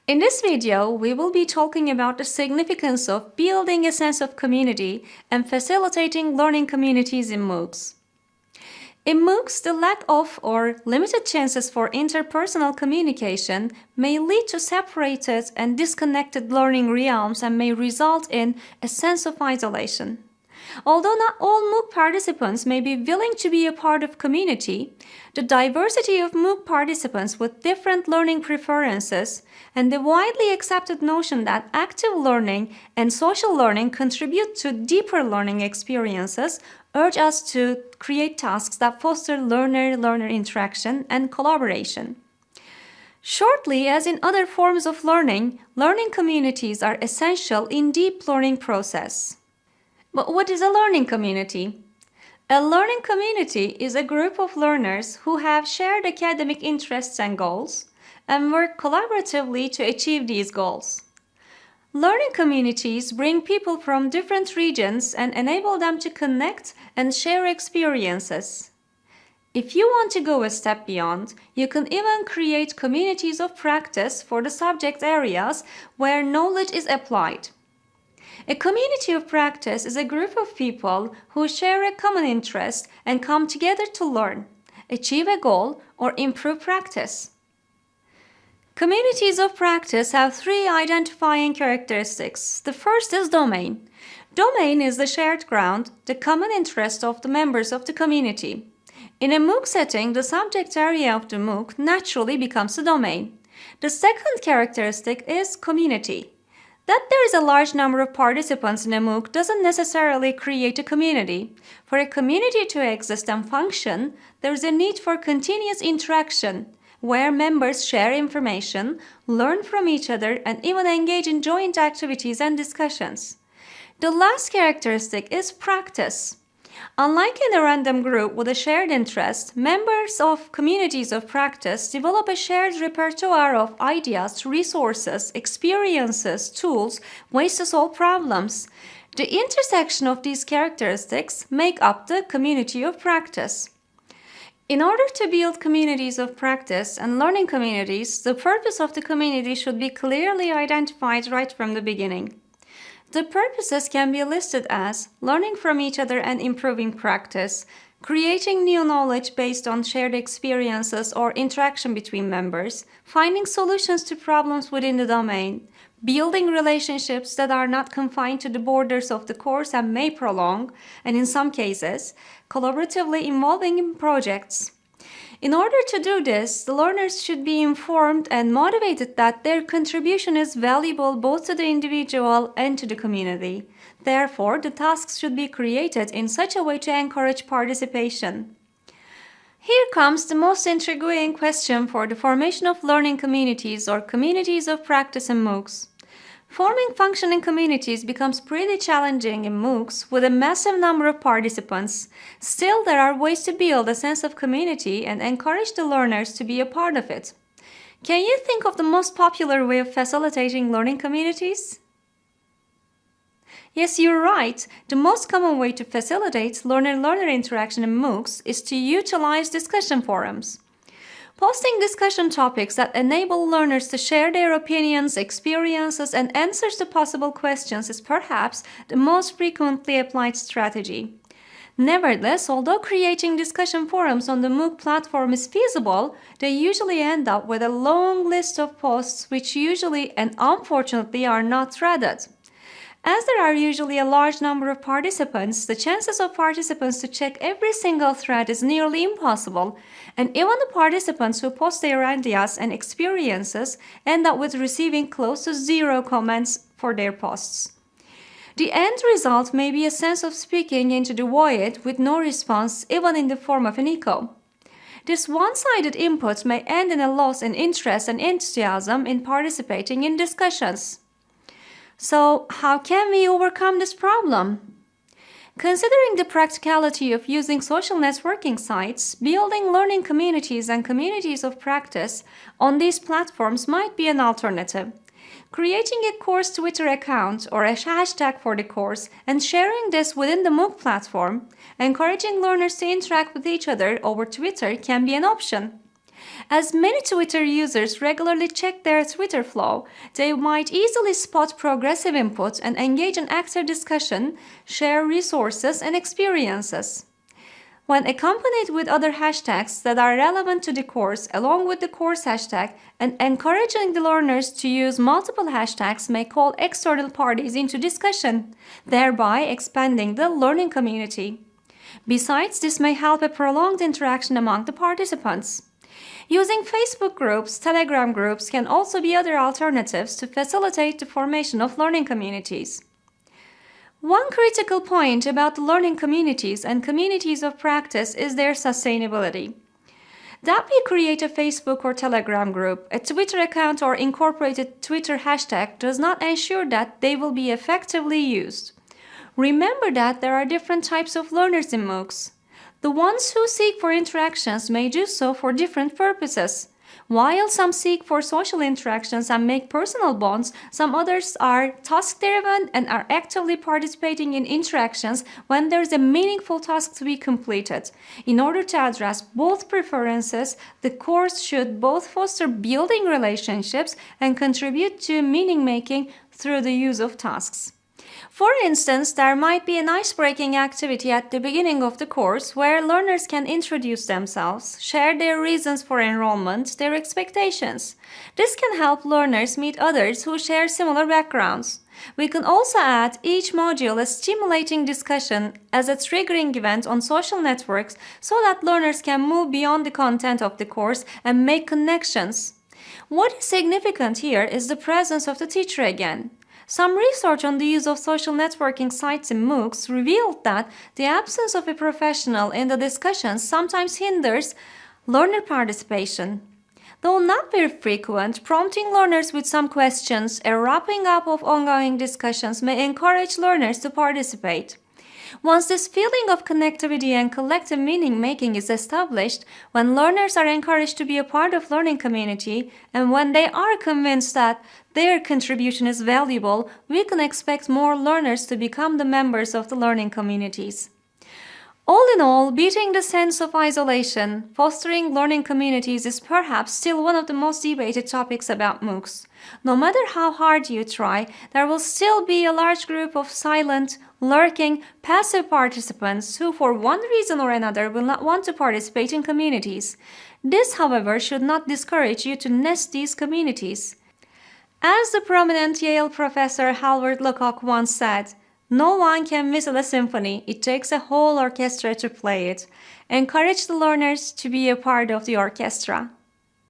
In this video, we will be talking about the significance of building a sense of community and facilitating learning communities in Moocs. In Moocs, the lack of or limited chances for interpersonal communication may lead to separated and disconnected learning realms and may result in a sense of isolation. Although not all Mooc participants may be willing to be a part of community, the diversity of Mooc participants with different learning preferences and the widely accepted notion that active learning and social learning contribute to deeper learning experiences urge us to create tasks that foster learner-learner interaction and collaboration. Shortly, as in other forms of learning, learning communities are essential in deep learning process. But what is a learning community? A learning community is a group of learners who have shared academic interests and goals and work collaboratively to achieve these goals. Learning communities bring people from different regions and enable them to connect and share experiences. If you want to go a step beyond, you can even create communities of practice for the subject areas where knowledge is applied. A community of practice is a group of people who share a common interest and come together to learn, achieve a goal, or improve practice. Communities of practice have three identifying characteristics. The first is domain. Domain is the shared ground, the common interest of the members of the community. In a Mooc setting, the subject area of the Mooc naturally becomes a domain. The second characteristic is community. That there is a large number of participants in a Mooc doesn't necessarily create a community. For a community to exist and function, there is a need for continuous interaction, where members share information, learn from each other, and even engage in joint activities and discussions. The last characteristic is practice. Unlike in a random group with a shared interest, members of communities of practice develop a shared repertoire of ideas, resources, experiences, tools, ways to solve problems. The intersection of these characteristics make up the community of practice. In order to build communities of practice and learning communities, the purpose of the community should be clearly identified right from the beginning. The purposes can be listed as learning from each other and improving practice, creating new knowledge based on shared experiences or interaction between members, finding solutions to problems within the domain, building relationships that are not confined to the borders of the course and may prolong, and in some cases, collaboratively involving in projects. In order to do this, the learners should be informed and motivated that their contribution is valuable both to the individual and to the community. Therefore, the tasks should be created in such a way to encourage participation. Here comes the most intriguing question for the formation of learning communities or communities of practice in Moocs. Forming functioning communities becomes pretty challenging in Moocs with a massive number of participants. Still, there are ways to build a sense of community and encourage the learners to be a part of it. Can you think of the most popular way of facilitating learning communities? Yes, you're right. The most common way to facilitate learner-learner interaction in Moocs is to utilize discussion forums. Posting discussion topics that enable learners to share their opinions, experiences, and answers to possible questions is perhaps the most frequently applied strategy. Nevertheless, although creating discussion forums on the Mooc platform is feasible, they usually end up with a long list of posts which usually and unfortunately are not threaded. As there are usually a large number of participants, the chances of participants to check every single thread is nearly impossible, and even the participants who post their ideas and experiences end up with receiving close to zero comments for their posts. The end result may be a sense of speaking into the void with no response, even in the form of an echo. This one-sided input may end in a loss in interest and enthusiasm in participating in discussions. So, how can we overcome this problem? Considering the practicality of using social networking sites, building learning communities and communities of practice on these platforms might be an alternative. Creating a course Twitter account or a hashtag for the course and sharing this within the Mooc platform, encouraging learners to interact with each other over Twitter can be an option. As many Twitter users regularly check their Twitter flow, they might easily spot progressive input and engage in active discussion, share resources and experiences. When accompanied with other hashtags that are relevant to the course along with the course hashtag, and encouraging the learners to use multiple hashtags may call external parties into discussion, thereby expanding the learning community. Besides, this may help a prolonged interaction among the participants. Using Facebook groups, Telegram groups can also be other alternatives to facilitate the formation of learning communities. One critical point about the learning communities and communities of practice is their sustainability. That we create a Facebook or Telegram group, a Twitter account or incorporated Twitter hashtag does not ensure that they will be effectively used. Remember that there are different types of learners in Moocs. The ones who seek for interactions may do so for different purposes. While some seek for social interactions and make personal bonds, some others are task-driven and are actively participating in interactions when there is a meaningful task to be completed. In order to address both preferences, the course should both foster building relationships and contribute to meaning-making through the use of tasks. For instance, there might be an ice-breaking activity at the beginning of the course where learners can introduce themselves, share their reasons for enrollment, their expectations. This can help learners meet others who share similar backgrounds. We can also add each module a stimulating discussion as a triggering event on social networks so that learners can move beyond the content of the course and make connections. What is significant here is the presence of the teacher again. Some research on the use of social networking sites in Moocs revealed that the absence of a professional in the discussions sometimes hinders learner participation. Though not very frequent, prompting learners with some questions, a wrapping up of ongoing discussions may encourage learners to participate. Once this feeling of connectivity and collective meaning-making is established, when learners are encouraged to be a part of learning community, and when they are convinced that their contribution is valuable, we can expect more learners to become the members of the learning communities. All in all, beating the sense of isolation, fostering learning communities is perhaps still one of the most debated topics about Moocs. No matter how hard you try, there will still be a large group of silent, lurking, passive participants who for one reason or another will not want to participate in communities. This, however, should not discourage you to nest these communities. As the prominent Yale professor Halvard Lecoq once said, "No one can whistle a symphony, it takes a whole orchestra to play it." Encourage the learners to be a part of the orchestra.